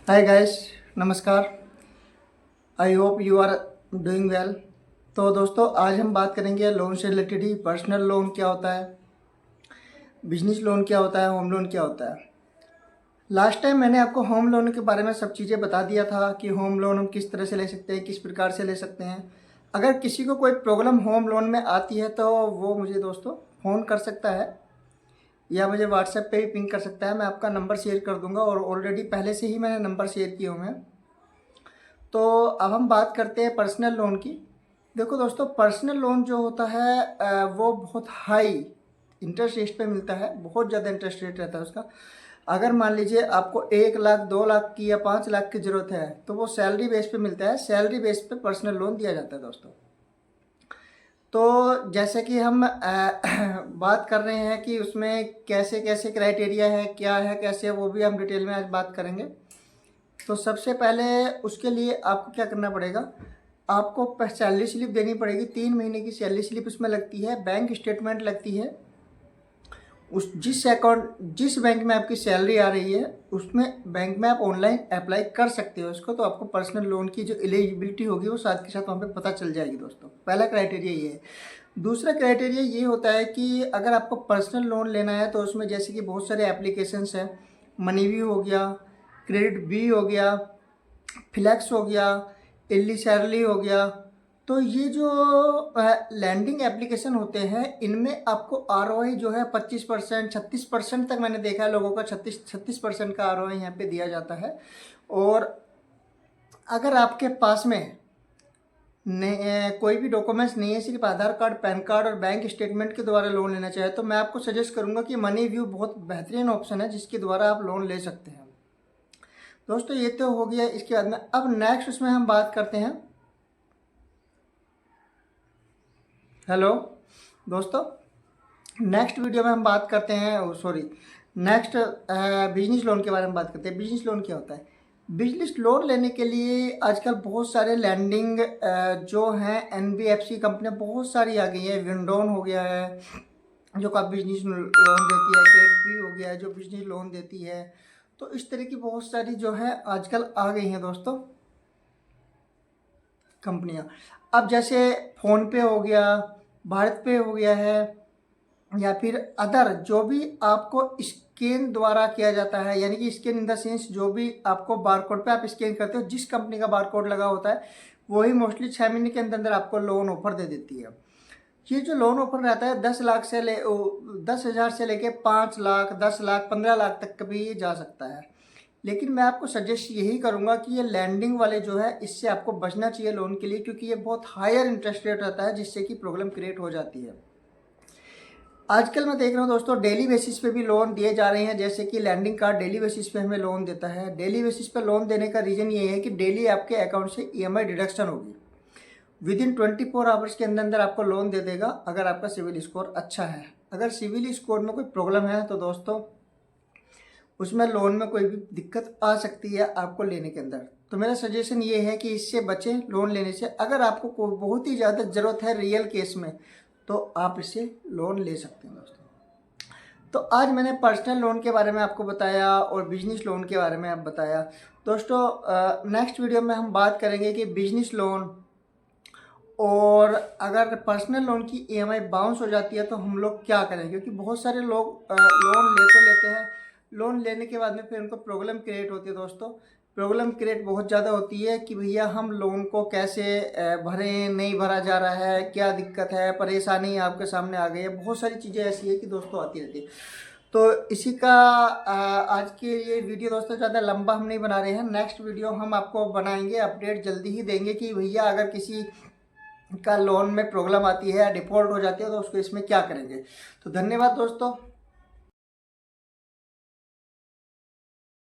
हाय guys, नमस्कार। I hope you are doing well. तो दोस्तों, आज हम बात करेंगे लोन से रिलेटेड ही। पर्सनल लोन क्या होता है, बिजनेस लोन क्या होता है, होम लोन क्या होता है। लास्ट टाइम मैंने आपको होम लोन के बारे में सब चीज़ें बता दिया था कि होम लोन हम किस तरह से ले सकते हैं, किस प्रकार से ले सकते हैं। अगर किसी को कोई प्रॉब्लम होम लोन में आती है तो वो मुझे दोस्तों फ़ोन कर सकता है या मुझे व्हाट्सएप पे भी पिंग कर सकता है। मैं आपका नंबर शेयर कर दूंगा और ऑलरेडी पहले से ही मैंने नंबर शेयर किए हुए हैं। तो अब हम बात करते हैं पर्सनल लोन की। देखो दोस्तों, पर्सनल लोन जो होता है वो बहुत हाई इंटरेस्ट रेट पे मिलता है। बहुत ज़्यादा इंटरेस्ट रेट रहता है उसका। अगर मान लीजिए आपको 1 लाख 2 लाख की या 5 लाख की ज़रूरत है तो वो सैलरी बेस पे मिलता है। सैलरी बेस पे पर्सनल लोन दिया जाता है दोस्तों। तो जैसे कि हम बात कर रहे हैं कि उसमें कैसे कैसे क्राइटेरिया है, क्या है, कैसे, वो भी हम डिटेल में आज बात करेंगे। तो सबसे पहले उसके लिए आपको क्या करना पड़ेगा, आपको सैलरी स्लिप देनी पड़ेगी। 3 महीने की सैलरी स्लिप उसमें लगती है, बैंक स्टेटमेंट लगती है। उस जिस बैंक में आपकी सैलरी आ रही है उसमें बैंक में आप ऑनलाइन अप्लाई कर सकते हो इसको। तो आपको पर्सनल लोन की जो एलिजिबिलिटी होगी वो साथ के साथ वहाँ पे पता चल जाएगी दोस्तों। पहला क्राइटेरिया ये है। दूसरा क्राइटेरिया ये होता है कि अगर आपको पर्सनल लोन लेना है तो उसमें जैसे कि बहुत सारे एप्लीकेशंस हैं। मनीव्यू हो गया, क्रेडिट बी हो गया, फ्लैक्स हो गया, इल्ली सैरली हो गया। तो ये जो लैंडिंग एप्लीकेशन होते हैं इनमें आपको आरओआई जो है 25% 36% तक मैंने देखा है लोगों का। 36% का आरओआई यहाँ पे दिया जाता है। और अगर आपके पास में कोई भी डॉक्यूमेंट्स नहीं है, सिर्फ आधार कार्ड, पैन कार्ड और बैंक स्टेटमेंट के द्वारा लोन लेना चाहे तो मैं आपको सजेस्ट करूंगा कि मनी व्यू बहुत बेहतरीन ऑप्शन है जिसके द्वारा आप लोन ले सकते हैं दोस्तों। ये तो हो गया। इसके बाद में अब नेक्स्ट उसमें हम बात करते हैं। हेलो दोस्तों, नेक्स्ट वीडियो में हम बात करते हैं, सॉरी, नेक्स्ट बिजनेस लोन के बारे में बात करते हैं। बिजनेस लोन क्या होता है। बिजनेस लोन लेने के लिए आजकल बहुत सारे लैंडिंग जो हैं एनबीएफसी कंपनियां बहुत सारी आ गई है। विंडोन हो गया है जो का बिजनेस लोन देती है, क्रेडिट भी हो गया है जो बिजनेस लोन देती है। तो इस तरह की बहुत सारी जो है आजकल आ गई हैं दोस्तों कंपनियां। अब जैसे फ़ोन पे हो गया, भारत पे हो गया है, या फिर अदर जो भी आपको स्कैन द्वारा किया जाता है, यानी कि स्कैन इन द सेंस जो भी आपको बारकोड पे आप स्कैन करते हो, जिस कंपनी का बारकोड लगा होता है वही मोस्टली 6 महीने के अंदर अंदर आपको लोन ऑफर दे देती है। ये जो लोन ऑफर रहता है 10 हज़ार से लेके 5 लाख, 10 लाख, 15 लाख तक कभी ये जा सकता है। लेकिन मैं आपको सजेस्ट यही करूंगा कि ये लैंडिंग वाले जो है इससे आपको बचना चाहिए लोन के लिए, क्योंकि ये बहुत हायर इंटरेस्ट रेट रहता है जिससे कि प्रॉब्लम क्रिएट हो जाती है। आजकल मैं देख रहा हूँ दोस्तों डेली बेसिस पे भी लोन दिए जा रहे हैं। जैसे कि लैंडिंग कार्ड डेली बेसिस पे हमें लोन देता है। डेली बेसिस पे लोन देने का रीज़न ये है कि डेली आपके अकाउंट से ईएमआई डिडक्शन होगी। विद इन 24 आवर्स के अंदर अंदर आपको लोन दे देगा अगर आपका सिविल स्कोर अच्छा है। अगर सिविल स्कोर में कोई प्रॉब्लम है तो दोस्तों उसमें लोन में कोई भी दिक्कत आ सकती है आपको लेने के अंदर। तो मेरा सजेशन ये है कि इससे बचें लोन लेने से। अगर आपको बहुत ही ज़्यादा ज़रूरत है रियल केस में तो आप इससे लोन ले सकते हैं दोस्तों। तो आज मैंने पर्सनल लोन के बारे में आपको बताया और बिजनेस लोन के बारे में आप बताया दोस्तों। नेक्स्ट वीडियो में हम बात करेंगे कि बिजनेस लोन और अगर पर्सनल लोन की ईएमआई बाउंस हो जाती है तो हम लोग क्या करें, क्योंकि बहुत सारे लोग लोन ले तो लेते हैं, लोन लेने के बाद में फिर उनको प्रॉब्लम क्रिएट होती है दोस्तों। प्रॉब्लम क्रिएट बहुत ज़्यादा होती है कि भैया हम लोन को कैसे भरें, नहीं भरा जा रहा है, क्या दिक्कत है, परेशानी आपके सामने आ गई है। बहुत सारी चीज़ें ऐसी है कि दोस्तों आती रहती है। तो इसी का आज के ये वीडियो दोस्तों ज़्यादा लंबा हम नहीं बना रहे हैं। नेक्स्ट वीडियो हम आपको बनाएंगे, अपडेट जल्दी ही देंगे कि भैया अगर किसी का लोन में प्रॉब्लम आती है या डिफॉल्ट हो जाती है तो उसको इसमें क्या करेंगे। तो धन्यवाद दोस्तों।